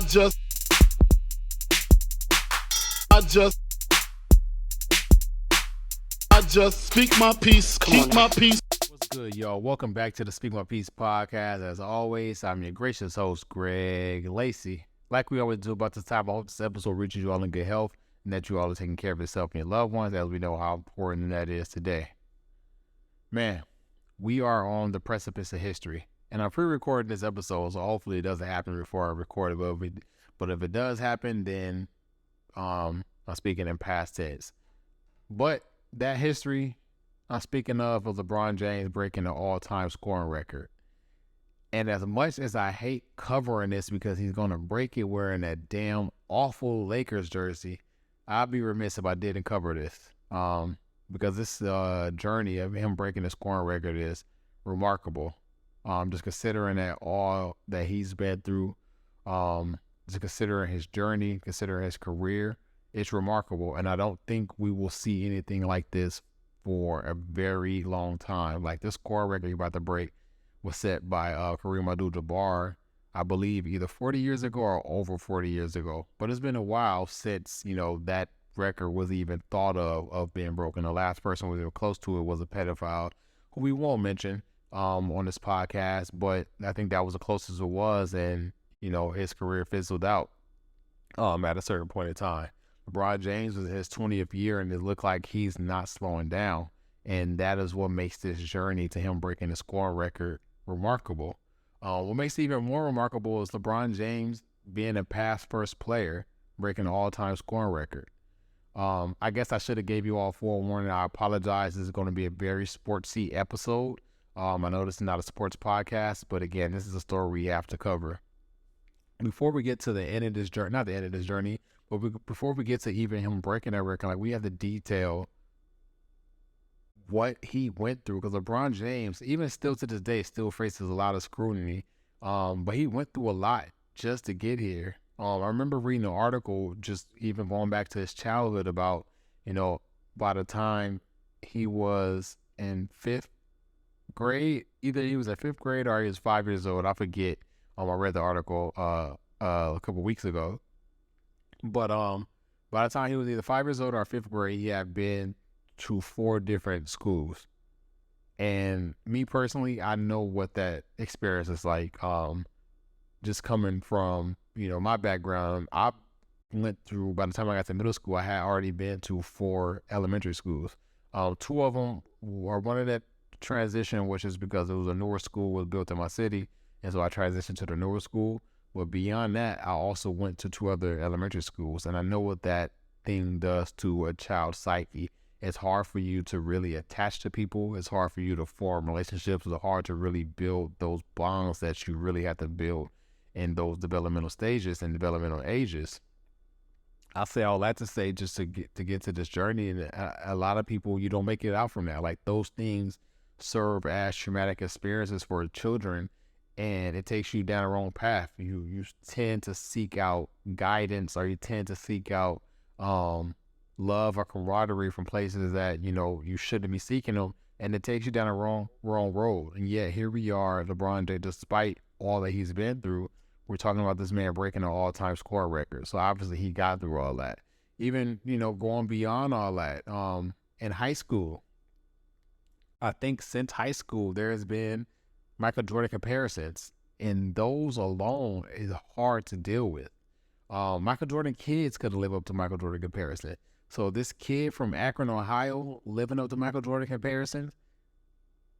just, I just, I just speak my peace, keep my peace. What's good, y'all? Welcome back to the Speak My Peace podcast. As always, I'm your gracious host, Greg Lacey. Like we always do about this time, I hope this episode reaches you all in good health and that you all are taking care of yourself and your loved ones, as we know how important that is today. Man, we are on the precipice of history, and I'm pre-recording this episode, so hopefully it doesn't happen before I record it. But if it does happen, then I'm speaking in past tense. But that history, I'm speaking of LeBron James breaking the all-time scoring record. And as much as I hate covering this because he's going to break it wearing that damn awful Lakers jersey, I'd be remiss if I didn't cover this. Because this journey of him breaking the scoring record is remarkable. Just considering that all that he's been through, just considering his journey, considering his career, it's remarkable. And I don't think we will see anything like this for a very long time. Like, this scoring record he's about to break was set by Kareem Abdul-Jabbar, I believe either 40 years ago or over 40 years ago. But it's been a while since, that record was even thought of being broken. The last person who was even close to it was a pedophile, who we won't mention on this podcast, but I think that was the closest it was, and, his career fizzled out at a certain point in time. LeBron James was in his 20th year, and it looked like he's not slowing down. And that is what makes this journey to him breaking the scoring record remarkable. What makes it even more remarkable is LeBron James being a past first player, breaking the all-time scoring record. I guess I should have gave you all forewarning. I apologize. This is going to be a very sportsy episode. I know this is not a sports podcast, but again, this is a story we have to cover. Before we get to the end of this journey, not the end of this journey, but before we get to even him breaking that record, we have to detail what he went through, because LeBron James, even still to this day, still faces a lot of scrutiny. But he went through a lot just to get here. I remember reading an article, just even going back to his childhood, about, by the time he was in fifth grade, either he was in fifth grade or he was 5 years old. I forget. I read the article a couple weeks ago. But by the time he was either 5 years old or fifth grade, he had been to 4 different schools. And me personally, I know what that experience is like. Just coming from, my background, I went through, by the time I got to middle school, I had already been to 4 elementary schools. 2 of them were one of that transition, which is because it was a newer school, was built in my city. And so I transitioned to the newer school. But beyond that, I also went to 2 other elementary schools. And I know what that thing does to a child's psyche. It's hard for you to really attach to people. It's hard for you to form relationships. It's hard to really build those bonds that you really have to build in those developmental stages and developmental ages. I say all that to say, just to get to this journey, and a lot of people, you don't make it out from that. Like, those things serve as traumatic experiences for children, and it takes you down the wrong path. You tend to seek out guidance, or you tend to seek out love or camaraderie from places that you shouldn't be seeking them, and it takes you down a wrong road. And yet here we are, LeBron James, despite all that he's been through, we're talking about this man breaking an all-time score record. So obviously he got through all that. Even going beyond all that, in high school, I think since high school there has been Michael Jordan comparisons, and those alone is hard to deal with. Michael Jordan kids couldn't live up to Michael Jordan comparison. So this kid from Akron, Ohio, living up to Michael Jordan comparisons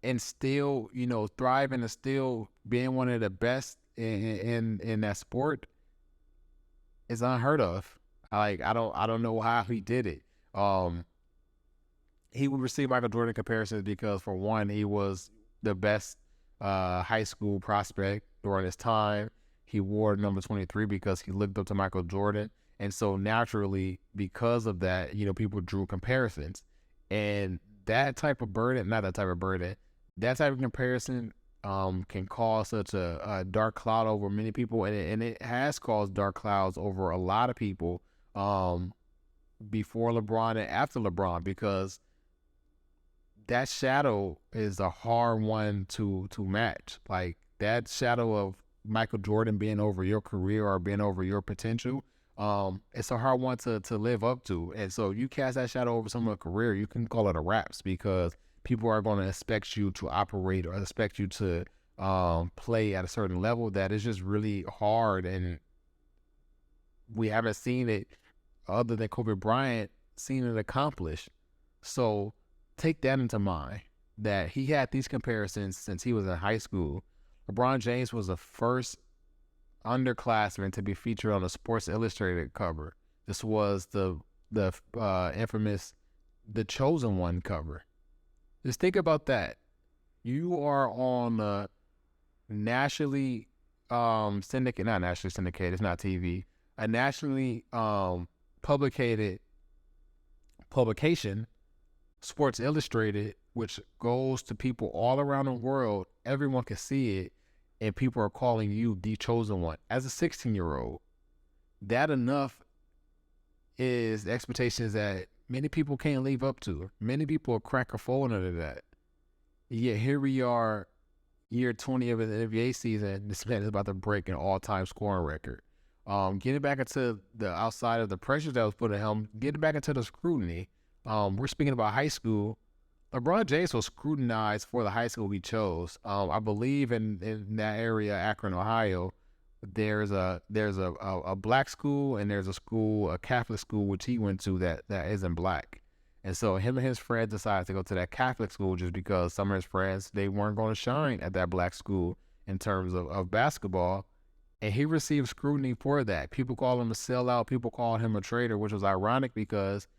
and still, thriving and still being one of the best in that sport is unheard of. I don't know how he did it. He would receive Michael Jordan comparisons because, for one, he was the best high school prospect during his time. He wore number 23 because he looked up to Michael Jordan. And so naturally, because of that, people drew comparisons. And that type of comparison can cause such a dark cloud over many people. And it has caused dark clouds over a lot of people before LeBron and after LeBron, because that shadow is a hard one to match. Like, that shadow of Michael Jordan being over your career or being over your potential, it's a hard one to live up to. And so you cast that shadow over someone's career, you can call it a wraps, because people are going to expect you to operate or expect you to play at a certain level that is just really hard. And we haven't seen it, other than Kobe Bryant, seen it accomplished. So take that into mind, that he had these comparisons since he was in high school. LeBron James was the first underclassman to be featured on a Sports Illustrated cover. This was the infamous The Chosen One cover. Just think about that. You are on a nationally syndicated, not nationally syndicated, it's not TV, a nationally publication, Sports Illustrated, which goes to people all around the world. Everyone can see it, and people are calling you the chosen one. As a 16-year-old, that enough is expectations that many people can't live up to. Many people will crack a fold under that. Yet here we are, year 20 of the NBA season. This man is about to break an all-time scoring record. Getting back into the outside of the pressures that was put on him, getting back into the scrutiny. We're speaking about high school. LeBron James was scrutinized for the high school he chose. I believe in that area, Akron, Ohio, there's a black school, and there's a Catholic school which he went to that isn't black. And so him and his friends decided to go to that Catholic school just because some of his friends, they weren't going to shine at that black school in terms of basketball. And he received scrutiny for that. People call him a sellout. People call him a traitor, which was ironic because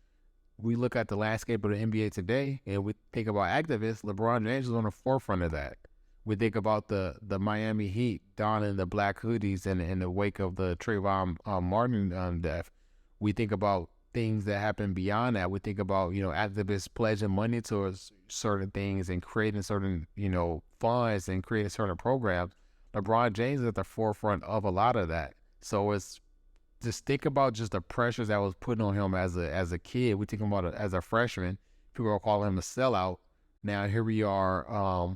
we look at the landscape of the NBA today and we think about activists. LeBron James is on the forefront of that. We think about the Miami Heat donning the black hoodies in the wake of the Trayvon Martin death. We think about things that happen beyond that. We think about, activists pledging money towards certain things and creating certain, funds and creating certain programs. LeBron James is at the forefront of a lot of that. So it's just think about just the pressures that was put on him as a kid. We think about it as a freshman. People are calling him a sellout. Now here we are.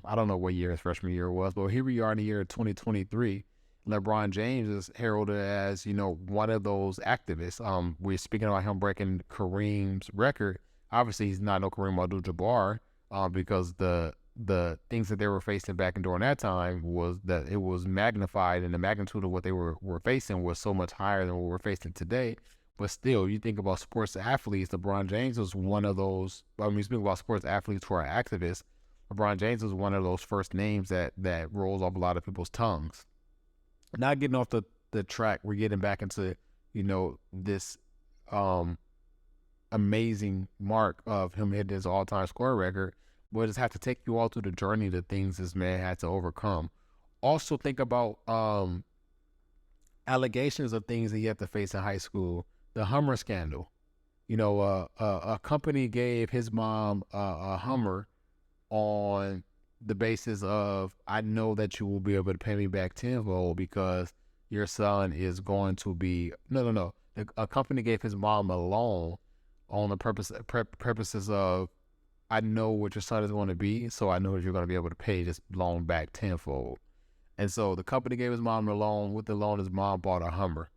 I don't know what year his freshman year was, but here we are in the year 2023. LeBron James is heralded as, one of those activists. We're speaking about him breaking Kareem's record. Obviously, he's not no Kareem Abdul-Jabbar, because the things that they were facing back and during that time was that it was magnified, and the magnitude of what they were facing was so much higher than what we're facing today. But still, you think about sports athletes, LeBron James was one of those. When you speak about sports athletes who are activists, LeBron James was one of those first names that rolls off a lot of people's tongues. Not getting off the track, we're getting back into, this amazing mark of him hitting his all-time score record. But just have to take you all through the journey, the things this man had to overcome. Also think about allegations of things that he had to face in high school. The Hummer scandal. A company gave his mom a Hummer on the basis of, I know that you will be able to pay me back tenfold because your son is going to be, no. A company gave his mom a loan on the purposes of, I know what your son is going to be, so I know that you're going to be able to pay this loan back tenfold. And so the company gave his mom a loan. With the loan, his mom bought a Hummer.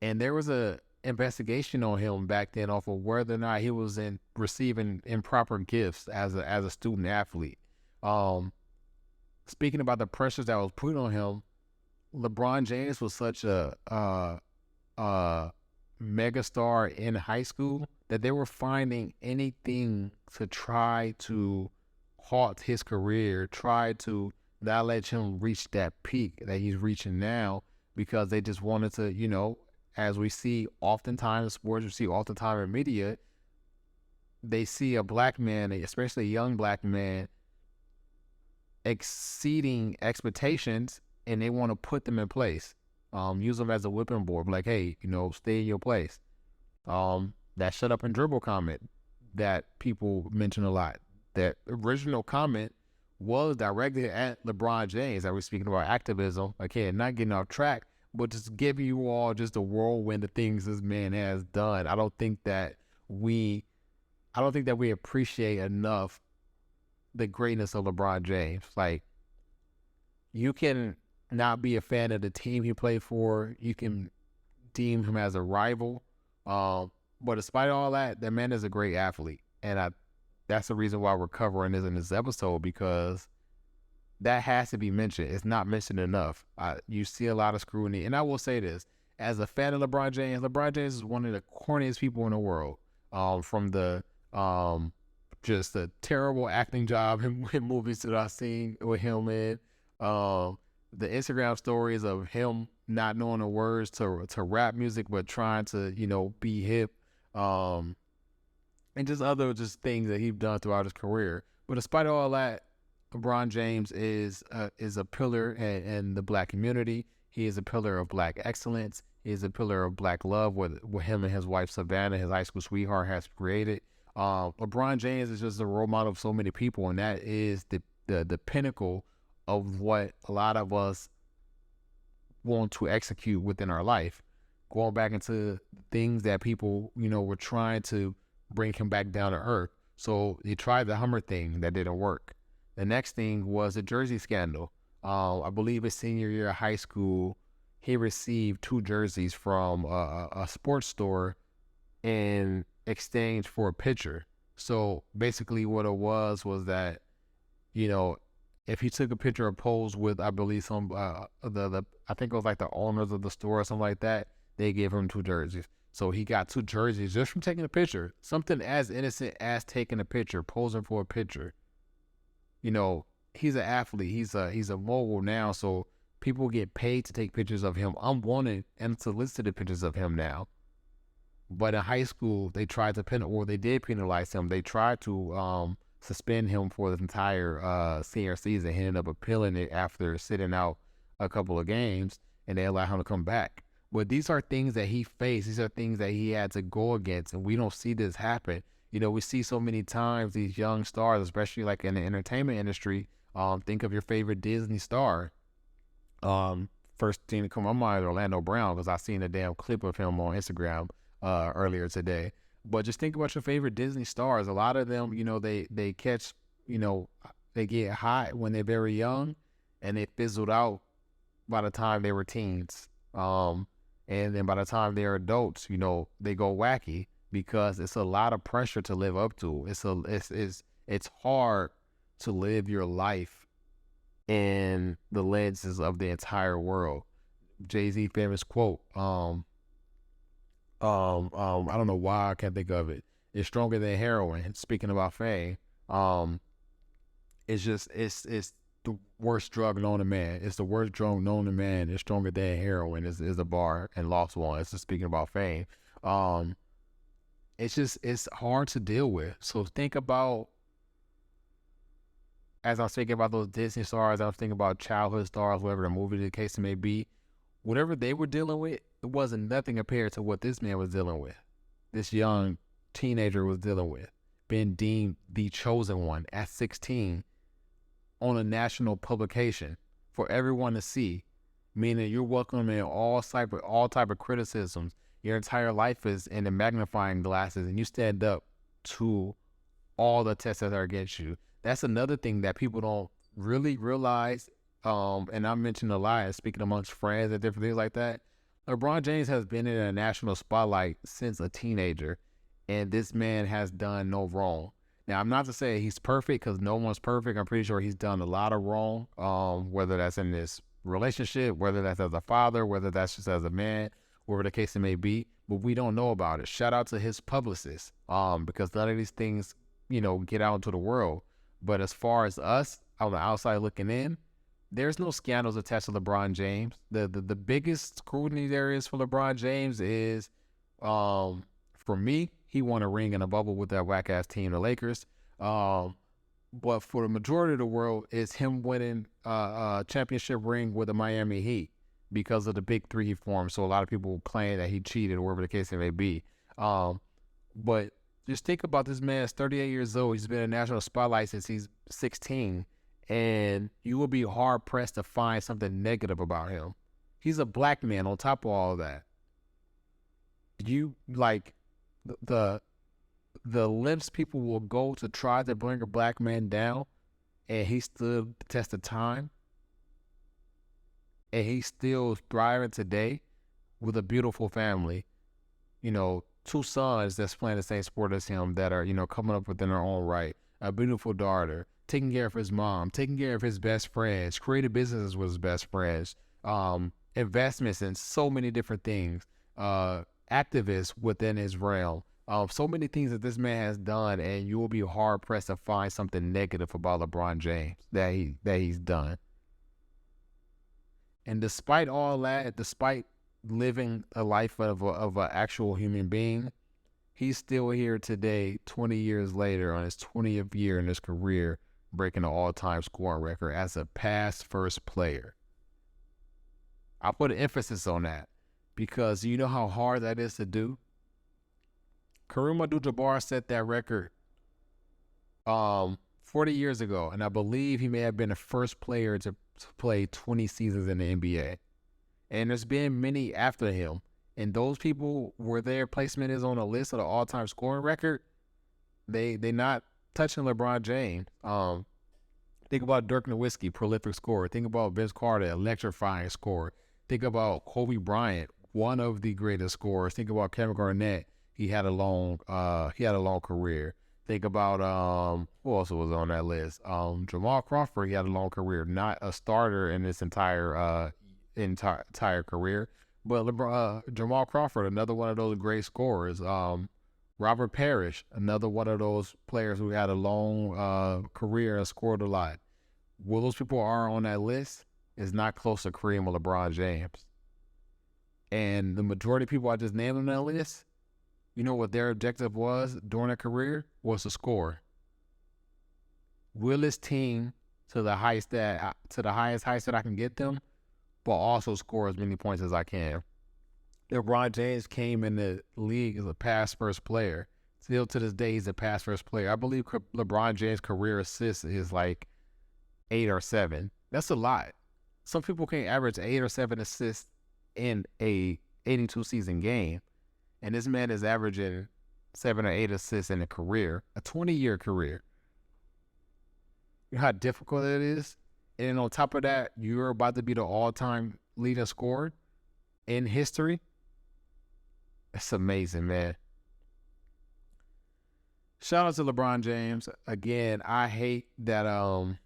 And there was a investigation on him back then off of whether or not he was receiving improper gifts as a student athlete. Speaking about the pressures that was put on him, LeBron James was such a megastar in high school that they were finding anything to try to halt his career, try to not let him reach that peak that he's reaching now, because they just wanted to, as we see oftentimes in sports, we see oftentimes in media, they see a black man, especially a young black man, exceeding expectations, and they want to put them in place. Use them as a whipping board, like, hey, stay in your place. That shut up and dribble comment that people mention a lot. That original comment was directed at LeBron James. I was speaking about activism. Again, not getting off track, but just giving you all just a whirlwind of things this man has done. I don't think that we appreciate enough the greatness of LeBron James. Like, you can not be a fan of the team he played for. You can deem him as a rival. But despite all that, that man is a great athlete. And that's the reason why we're covering this in this episode, because that has to be mentioned. It's not mentioned enough. You see a lot of scrutiny. And I will say this, as a fan of LeBron James is one of the corniest people in the world. From the just a terrible acting job in movies that I've seen with him in. The Instagram stories of him not knowing the words to rap music, but trying to, be hip. And just other things that he's done throughout his career. But despite all that, LeBron James is a pillar in the Black community. He is a pillar of Black excellence. He is a pillar of Black love, with him and his wife Savannah, his high school sweetheart, has created. LeBron James is just a role model of so many people, and that is the pinnacle of what a lot of us want to execute within our life. Going back into things that people, were trying to bring him back down to earth. So he tried the Hummer thing, that didn't work. The next thing was the jersey scandal. I believe his senior year of high school, he received 2 jerseys from a sports store in exchange for a picture. So basically what it was that, if he took a picture of pose with, I believe some, I think it was like the owners of the store or something like that, they gave him 2 jerseys. So he got 2 jerseys just from taking a picture. Something as innocent as taking a picture, posing for a picture. He's an athlete. He's a mogul now, so people get paid to take pictures of him, unwanted and solicited pictures of him now. But in high school, they tried to they did penalize him. They tried to suspend him for the entire senior season. He ended up appealing it after sitting out a couple of games, and they allowed him to come back. But these are things that he faced. These are things that he had to go against, and we don't see this happen. We see so many times these young stars, especially like in the entertainment industry. Think of your favorite Disney star. First thing to come to my mind is Orlando Brown, because I seen a damn clip of him on Instagram earlier today. But just think about your favorite Disney stars. A lot of them, they catch, they get hot when they're very young, and they fizzled out by the time they were teens. And then by the time they're adults, they go wacky, because it's a lot of pressure to live up to. It's hard to live your life in the lenses of the entire world. Jay-Z famous quote, I don't know why I can't think of it. It's stronger than heroin. Speaking about fame, it's the worst drug known to man. It's the worst drug known to man. It's stronger than heroin is a bar and Lost One. It's just speaking about fame. It's hard to deal with. So think about, as I was thinking about those Disney stars, I was thinking about childhood stars, whatever the movie the case may be, whatever they were dealing with, it wasn't nothing compared to what this man was dealing with. This young teenager was dealing with, being deemed the chosen one at 16 on a national publication for everyone to see, meaning you're welcoming all type of criticisms. Your entire life is in the magnifying glasses, and you stand up to all the tests that are against you. That's another thing that people don't really realize. And I mentioned a lot, speaking amongst friends and different things like that. LeBron James has been in a national spotlight since a teenager, and this man has done no wrong. Now, I'm not to say he's perfect, because no one's perfect. I'm pretty sure he's done a lot of wrong, whether that's in this relationship, whether that's as a father, whether that's just as a man, whatever the case it may be. But we don't know about it. Shout out to his publicist, because none of these things, get out into the world. But as far as us on the outside looking in, there's no scandals attached to LeBron James. The biggest scrutiny there is for LeBron James is, for me, he won a ring in a bubble with that whack-ass team, the Lakers. But for the majority of the world, it's him winning a championship ring with the Miami Heat because of the big 3 he formed. So a lot of people claim that he cheated, or whatever the case it may be. But just think about this man. He's 38 years old. He's been in national spotlight since he's 16. And you will be hard-pressed to find something negative about him. He's a black man on top of all of that. You, like, the lengths people will go to try to bring a black man down, and he stood the test of time. and he's still thriving today with a beautiful family. 2 sons that's playing the same sport as him that are, coming up within their own right. A beautiful daughter, taking care of his mom, taking care of his best friends, created businesses with his best friends, investments in so many different things, activists within his realm. So many things that this man has done, and you will be hard pressed to find something negative about LeBron James that he's done. And despite all that, despite living a life of an actual human being, he's still here today, 20 years later, on his 20th year in his career, breaking the all-time scoring record as a pass-first player. I put an emphasis on that because you know how hard that is to do. Kareem Abdul-Jabbar set that record 40 years ago, and I believe he may have been the first player to play 20 seasons in the NBA. And there's been many after him, and those people where their placement is on a list of the all-time scoring record, they not touching LeBron James. Think about Dirk Nowitzki, prolific scorer. Think about Vince Carter, electrifying scorer. Think about Kobe Bryant, one of the greatest scorers. Think about Kevin Garnett. He had a long career. Think about who else was on that list? Jamal Crawford. He had a long career, not a starter in his entire career, but Jamal Crawford, another one of those great scorers. Robert Parrish, another one of those players who had a long career and scored a lot. Well, those people are on that list is not close to Kareem or LeBron James. And the majority of people I just named on that list, you know what their objective was during their career? Was to score. Will this team to the highest heights that I can get them, but also score as many points as I can. LeBron James came in the league as a pass-first player. Still to this day, he's a pass-first player. I believe LeBron James' career assists is like 8 or 7. That's a lot. Some people can't average 8 or 7 assists in a 82-season game. And this man is averaging 7 or 8 assists in a career, a 20-year career. You know how difficult it is? And then on top of that, you're about to be the all-time leading scorer in history. It's amazing, man. Shout out to LeBron James. Again, I hate that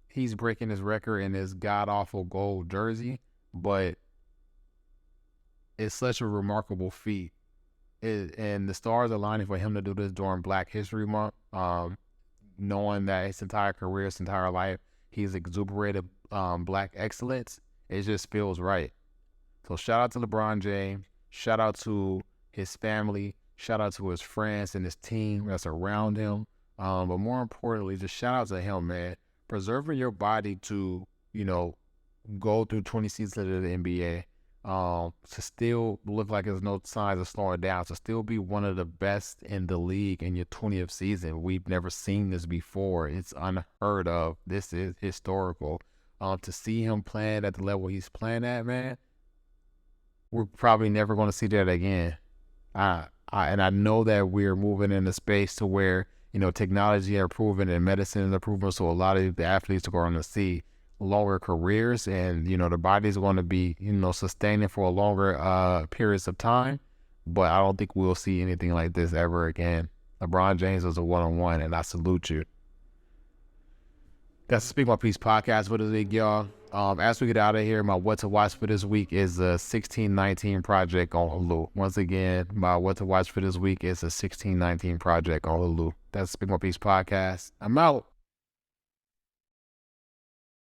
he's breaking his record in his god-awful gold jersey, but it's such a remarkable feat. And the stars are aligning for him to do this during Black History Month, knowing that his entire career, his entire life, he's exuberated Black excellence. It just feels right. So shout out to LeBron James. Shout out to his family. Shout out to his friends and his team that's around him. But more importantly, just shout out to him, man. Preserving your body to, go through 20 seasons of the NBA. To still look like there's no signs of slowing down, to still be one of the best in the league in your 20th season. We've never seen this before. It's unheard of. This is historical. To see him playing at the level he's playing at, man, we're probably never going to see that again. And I know that we're moving in a space to where, technology is improving and medicine is improving, so a lot of the athletes are going to see longer careers, and the body's going to be sustaining for a longer periods of time. But I don't think we'll see anything like this ever again. LeBron James is a one-on-one, and I salute you. That's the Speak My Peace podcast for this week, y'all. As we get out of here, my what to watch for this week is the 1619 Project on Hulu. Once again, my what to watch for this week is the 1619 Project on Hulu. That's the Speak My Peace podcast. I'm out.